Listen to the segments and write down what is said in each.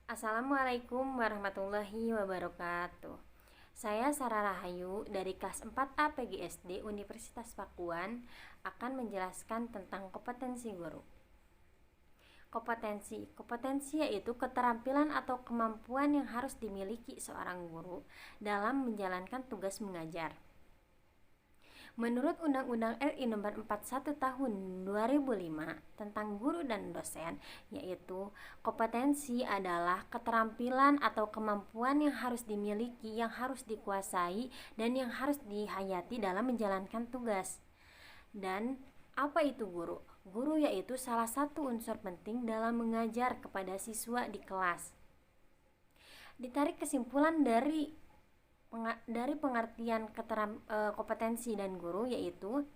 Assalamualaikum warahmatullahi wabarakatuh. Saya Sarah Rahayu dari kelas 4A PGSD Universitas Pakuan akan menjelaskan tentang kompetensi guru. Kompetensi yaitu keterampilan atau kemampuan yang harus dimiliki seorang guru dalam menjalankan tugas mengajar. Menurut Undang-Undang RI Nomor 41 Tahun 2005 tentang guru dan dosen, yaitu kompetensi adalah keterampilan atau kemampuan yang harus dimiliki, yang harus dikuasai, dan yang harus dihayati dalam menjalankan tugas. Dan apa itu guru? Guru yaitu salah satu unsur penting dalam mengajar kepada siswa di kelas. Ditarik kesimpulan dari pengertian kompetensi dan guru, yaitu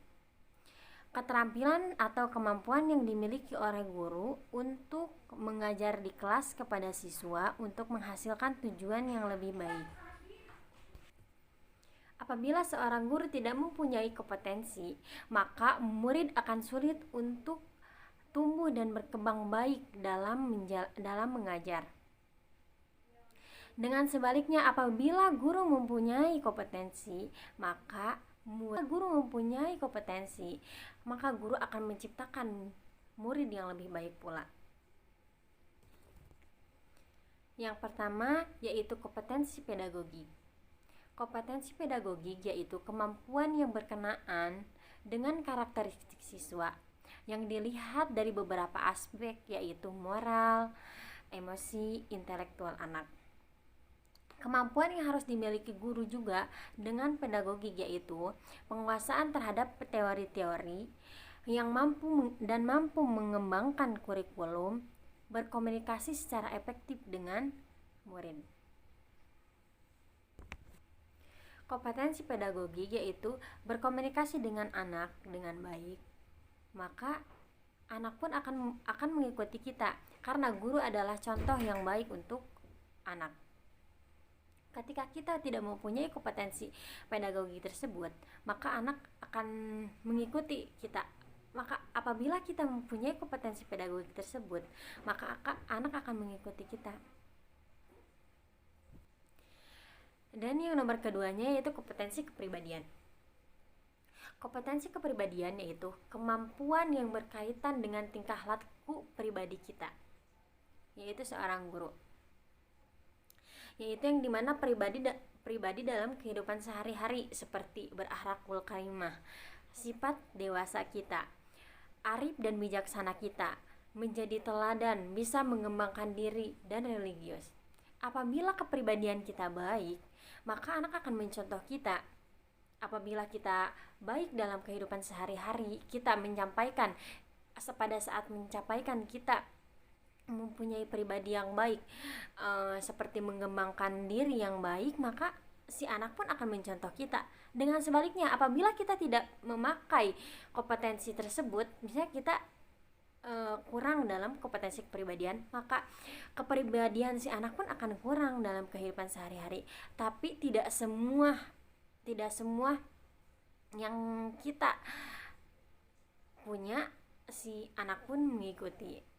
keterampilan atau kemampuan yang dimiliki oleh guru untuk mengajar di kelas kepada siswa untuk menghasilkan tujuan yang lebih baik. Apabila seorang guru tidak mempunyai kompetensi, maka murid akan sulit untuk tumbuh dan berkembang baik dalam mengajar. Dengan sebaliknya, apabila guru mempunyai kompetensi, maka guru akan menciptakan murid yang lebih baik pula. Yang pertama yaitu kompetensi pedagogik. Kompetensi pedagogik yaitu kemampuan yang berkenaan dengan karakteristik siswa yang dilihat dari beberapa aspek, yaitu moral, emosi, intelektual anak. Kemampuan yang harus dimiliki guru juga dengan pedagogik yaitu penguasaan terhadap teori-teori yang mampu mengembangkan kurikulum, berkomunikasi secara efektif dengan murid. Kompetensi pedagogik yaitu berkomunikasi dengan anak dengan baik, maka anak pun akan mengikuti kita karena guru adalah contoh yang baik untuk anak. Ketika kita tidak mempunyai kompetensi pedagogi tersebut, maka anak akan mengikuti kita. Maka apabila kita mempunyai kompetensi pedagogi tersebut, maka anak akan mengikuti kita. Dan yang nomor keduanya yaitu kompetensi kepribadian. Kompetensi kepribadian yaitu kemampuan yang berkaitan dengan tingkah laku pribadi kita, yaitu seorang guru, yaitu yang dimana pribadi dalam kehidupan sehari-hari seperti berakhlakul karimah, sifat dewasa kita, arif dan bijaksana kita, menjadi teladan, bisa mengembangkan diri, dan religius. Apabila kepribadian kita baik, maka anak akan mencontoh kita. Apabila kita baik dalam kehidupan sehari-hari, kita menyampaikan, pada saat menyampaikan kita mempunyai pribadi yang baik, seperti mengembangkan diri yang baik, maka si anak pun akan mencontoh kita. Dengan sebaliknya, apabila kita tidak memakai kompetensi tersebut, misalnya kita kurang dalam kompetensi kepribadian, maka kepribadian si anak pun akan kurang dalam kehidupan sehari-hari. Tapi tidak semua yang kita punya si anak pun mengikuti.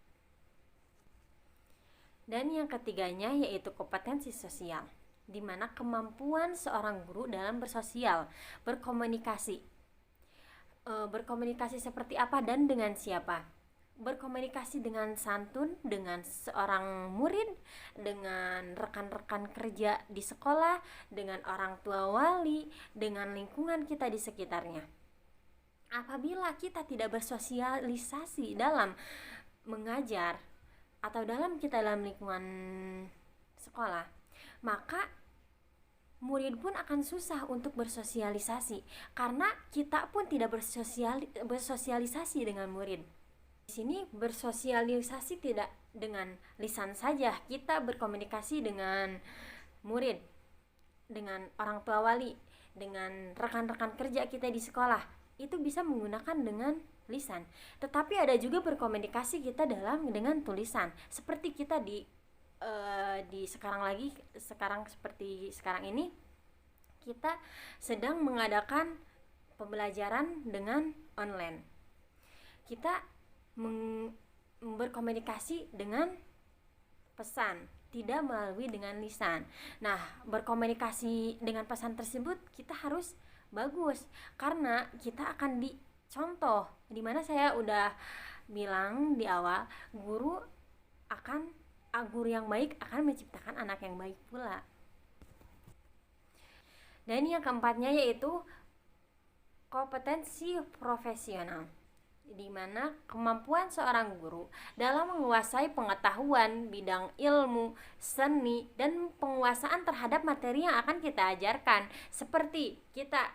Dan yang ketiganya yaitu kompetensi sosial, di mana kemampuan seorang guru dalam bersosial, berkomunikasi. Berkomunikasi seperti apa dan dengan siapa? Berkomunikasi dengan santun dengan seorang murid, dengan rekan-rekan kerja di sekolah, dengan orang tua wali, dengan lingkungan kita di sekitarnya. Apabila kita tidak bersosialisasi dalam mengajar atau dalam lingkungan sekolah, maka murid pun akan susah untuk bersosialisasi karena kita pun tidak bersosialisasi dengan murid. Di sini bersosialisasi tidak dengan lisan saja, kita berkomunikasi dengan murid, dengan orang tua wali, dengan rekan-rekan kerja kita di sekolah, itu bisa menggunakan dengan lisan. Tetapi ada juga berkomunikasi kita dengan tulisan, seperti kita di sekarang seperti sekarang ini kita sedang mengadakan pembelajaran dengan online. Kita berkomunikasi dengan pesan, tidak melalui dengan lisan. Nah, berkomunikasi dengan pesan tersebut kita harus bagus karena kita akan dicontoh. Dimana saya udah bilang di awal, guru yang baik akan menciptakan anak yang baik pula. Dan yang keempatnya yaitu kompetensi profesional, di mana kemampuan seorang guru dalam menguasai pengetahuan bidang ilmu, seni, dan penguasaan terhadap materi yang akan kita ajarkan. Seperti kita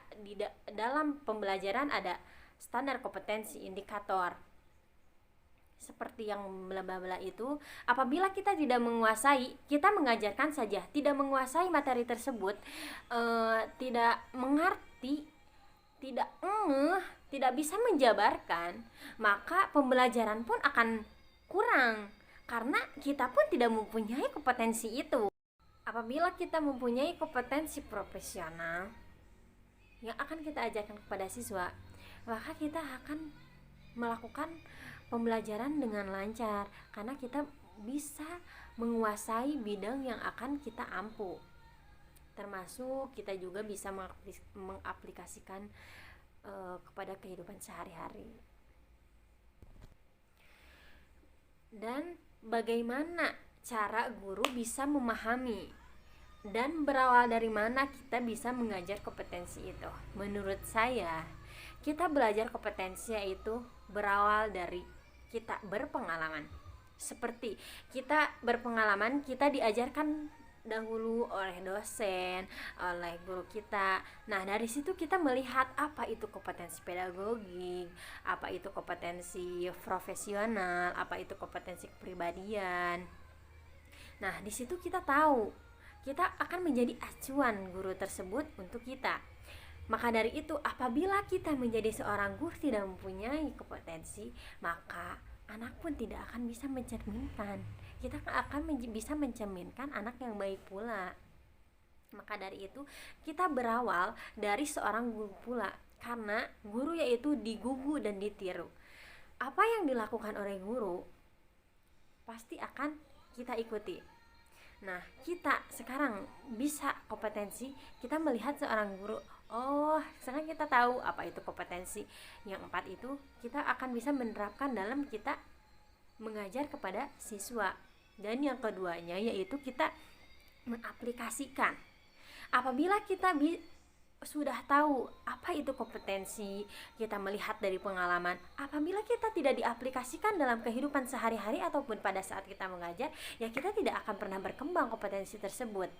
dalam pembelajaran ada standar kompetensi indikator. Seperti yang bla bla bla itu, apabila kita tidak menguasai, kita mengajarkan saja, tidak menguasai materi tersebut, tidak mengerti, tidak tidak bisa menjabarkan, maka pembelajaran pun akan kurang karena kita pun tidak mempunyai kompetensi itu. Apabila kita mempunyai kompetensi profesional yang akan kita ajarkan kepada siswa, maka kita akan melakukan pembelajaran dengan lancar karena kita bisa menguasai bidang yang akan kita ampu. Termasuk kita juga bisa mengaplikasikan kepada kehidupan sehari-hari. Dan bagaimana cara guru bisa memahami dan berawal dari mana kita bisa mengajar kompetensi itu? Menurut saya, kita belajar kompetensi itu berawal dari kita berpengalaman. Seperti kita berpengalaman, kita diajarkan dahulu oleh dosen, oleh guru kita. Nah, dari situ kita melihat apa itu kompetensi pedagogik, apa itu kompetensi profesional, apa itu kompetensi kepribadian. Nah, di situ kita tahu, kita akan menjadi acuan guru tersebut untuk kita. Maka dari itu, apabila kita menjadi seorang guru tidak mempunyai kompetensi, maka anak pun tidak akan bisa mencerminkan. Kita akan bisa mencerminkan anak yang baik pula. Maka dari itu, kita berawal dari seorang guru pula, karena guru yaitu digugu dan ditiru. Apa yang dilakukan oleh guru pasti akan kita ikuti. Nah, kita sekarang bisa kompetensi, kita melihat seorang guru, oh sekarang kita tahu apa itu kompetensi. Yang 4 itu kita akan bisa menerapkan dalam kita mengajar kepada siswa. Dan yang keduanya yaitu kita mengaplikasikan. Apabila kita sudah tahu apa itu kompetensi, kita melihat dari pengalaman, apabila kita tidak diaplikasikan dalam kehidupan sehari-hari ataupun pada saat kita mengajar, ya kita tidak akan pernah berkembang kompetensi tersebut.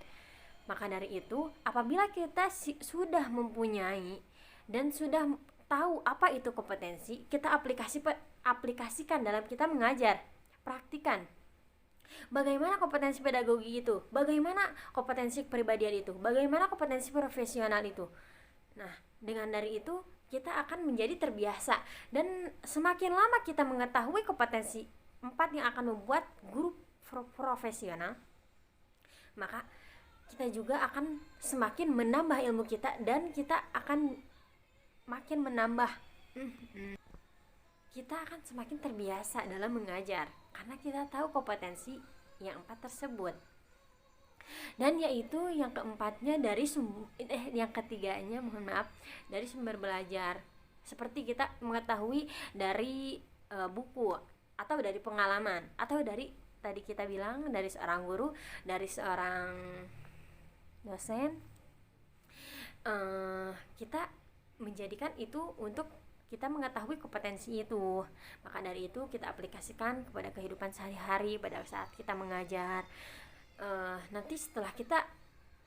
Maka dari itu, apabila kita sudah mempunyai dan sudah tahu apa itu kompetensi, kita aplikasikan dalam kita mengajar, praktikan. Bagaimana kompetensi pedagogi itu? Bagaimana kompetensi kepribadian itu? Bagaimana kompetensi profesional itu? Nah, dengan dari itu kita akan menjadi terbiasa, dan semakin lama kita mengetahui kompetensi 4 yang akan membuat guru profesional, maka kita juga akan semakin menambah ilmu kita, dan kita akan makin menambah kita akan semakin terbiasa dalam mengajar karena kita tahu kompetensi yang 4 tersebut. Dan yaitu yang keempatnya yang ketiganya dari sumber belajar. Seperti kita mengetahui dari buku atau dari pengalaman atau dari tadi kita bilang dari seorang guru, dari seorang dosen. Kita menjadikan itu untuk kita mengetahui kompetensi itu. Maka dari itu kita aplikasikan kepada kehidupan sehari-hari pada saat kita mengajar. Nanti setelah kita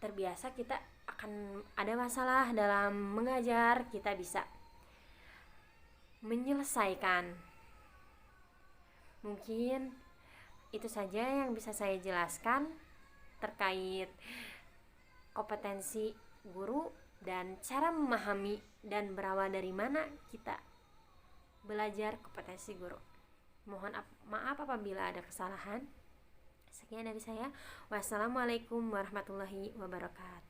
terbiasa, kita akan ada masalah dalam mengajar, kita bisa menyelesaikan. Mungkin itu saja yang bisa saya jelaskan terkait kompetensi guru dan cara memahami dan berawal dari mana kita belajar kompetensi guru. Mohon maaf apabila ada kesalahan. Sekian dari saya. Wassalamualaikum warahmatullahi wabarakatuh.